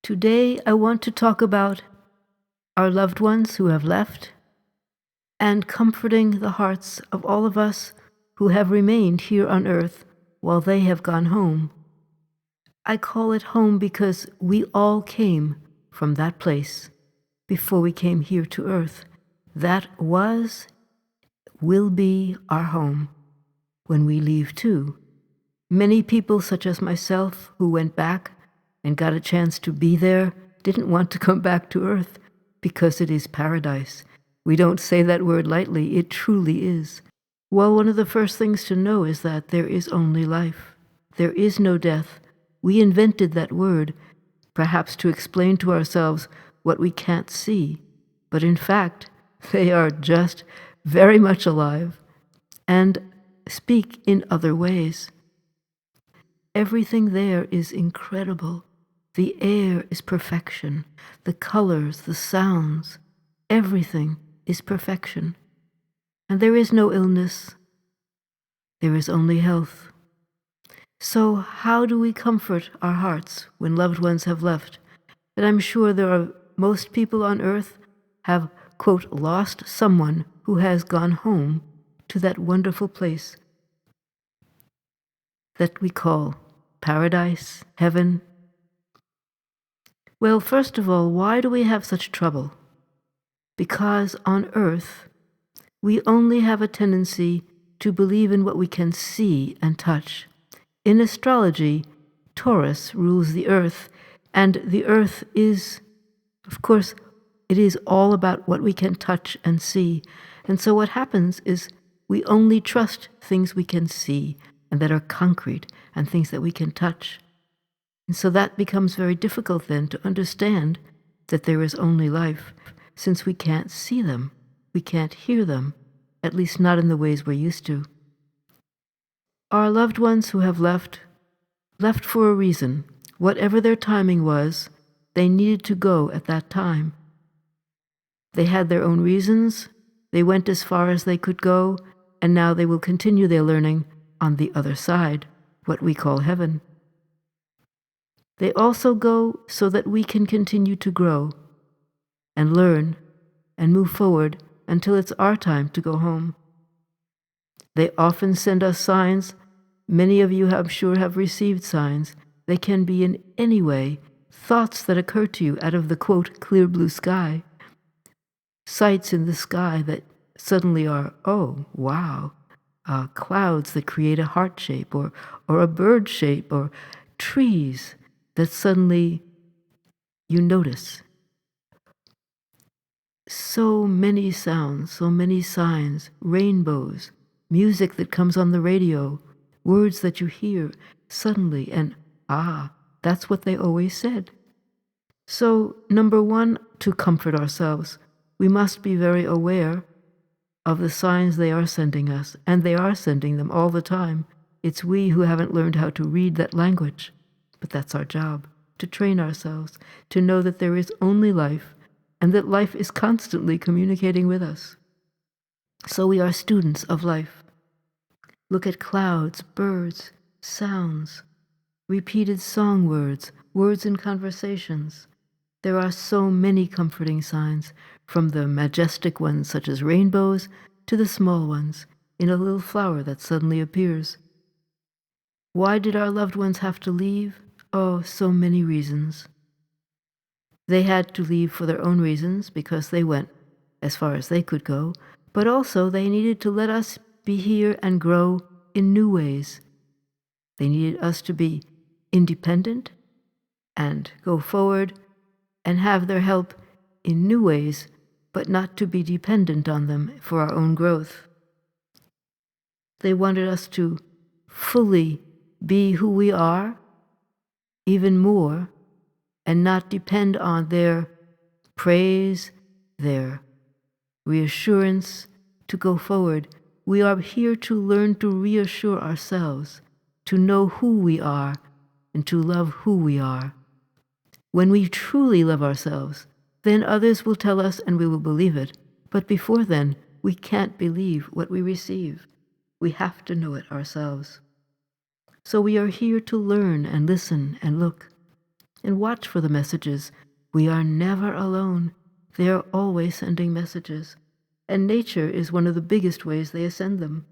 Today, I want to talk about our loved ones who have left and comforting the hearts of all of us who have remained here on earth while they have gone home. I call it home because we all came from that place before we came here to earth. That will be our home when we leave too. Many people, such as myself, who went back and got a chance to be there, didn't want to come back to earth because it is paradise. We don't say that word lightly, it truly is. Well, one of the first things to know is that there is only life. There is no death. We invented that word, perhaps to explain to ourselves what we can't see. But in fact, they are just very much alive and speak in other ways. Everything there is incredible. The air is perfection. The colors, the sounds, everything is perfection. And there is no illness. There is only health. So how do we comfort our hearts when loved ones have left? And I'm sure most people on earth have, quote, lost someone who has gone home to that wonderful place that we call paradise, heaven. Well, first of all, why do we have such trouble? Because on earth, we only have a tendency to believe in what we can see and touch. In astrology, Taurus rules the earth, and the earth is, of course, it is all about what we can touch and see. And so what happens is we only trust things we can see and that are concrete and things that we can touch. And so that becomes very difficult then to understand that there is only life, since we can't see them, we can't hear them, at least not in the ways we're used to. Our loved ones who have left for a reason. Whatever their timing was, they needed to go at that time. They had their own reasons, they went as far as they could go, and now they will continue their learning on the other side, what we call heaven. They also go so that we can continue to grow and learn and move forward until it's our time to go home. They often send us signs. Many of you, I'm sure, have received signs. They can be in any way, thoughts that occur to you out of the, quote, clear blue sky, sights in the sky that suddenly are, oh, wow, clouds that create a heart shape or a bird shape or trees that suddenly you notice. So many sounds, so many signs, rainbows, music that comes on the radio, words that you hear suddenly, and that's what they always said. So, number one, to comfort ourselves, we must be very aware of the signs they are sending us, and they are sending them all the time. It's we who haven't learned how to read that language, but that's our job, to train ourselves, to know that there is only life, and that life is constantly communicating with us. So we are students of life. Look at clouds, birds, sounds, repeated song words, words in conversations. There are so many comforting signs, from the majestic ones such as rainbows to the small ones in a little flower that suddenly appears. Why did our loved ones have to leave? Oh, so many reasons. They had to leave for their own reasons because they went as far as they could go, but also they needed to let us be here and grow in new ways. They needed us to be independent and go forward and have their help in new ways, but not to be dependent on them for our own growth. They wanted us to fully be who we are, even more, and not depend on their praise, their reassurance to go forward. We are here to learn to reassure ourselves, to know who we are, and to love who we are. When we truly love ourselves, then others will tell us and we will believe it. But before then, we can't believe what we receive. We have to know it ourselves. So we are here to learn and listen and look. and watch for the messages. We are never alone. They are always sending messages, and nature is one of the biggest ways they send them.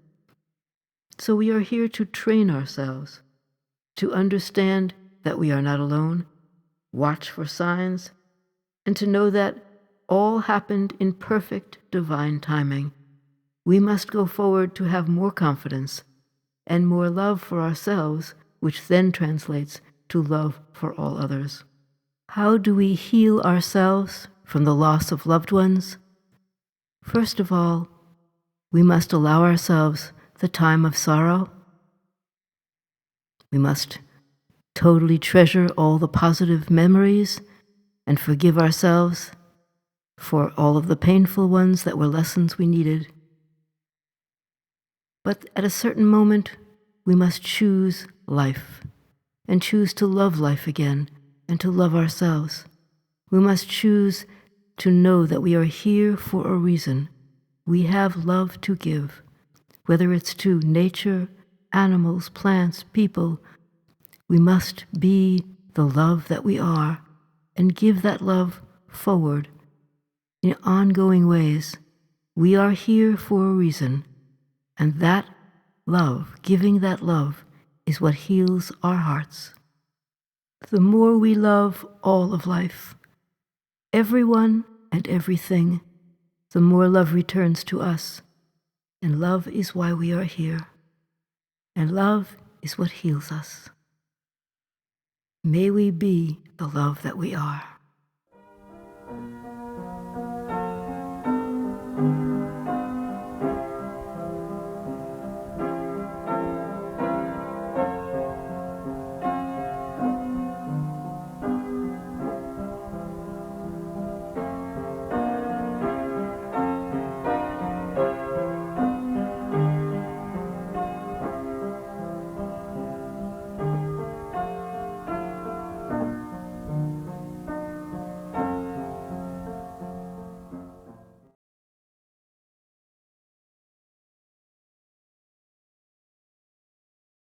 So we are here to train ourselves, to understand that we are not alone, watch for signs, and to know that all happened in perfect divine timing. We must go forward to have more confidence and more love for ourselves, which then translates to love for all others. How do we heal ourselves from the loss of loved ones? First of all, we must allow ourselves the time of sorrow. We must totally treasure all the positive memories and forgive ourselves for all of the painful ones that were lessons we needed. But at a certain moment, we must choose life and choose to love life again and to love ourselves. We must choose to know that we are here for a reason. We have love to give, whether it's to nature, animals, plants, people. We must be the love that we are and give that love forward in ongoing ways. We are here for a reason, and that love, giving that love, is what heals our hearts. The more we love all of life, everyone and everything, the more love returns to us. And love is why we are here. And love is what heals us. May we be the love that we are.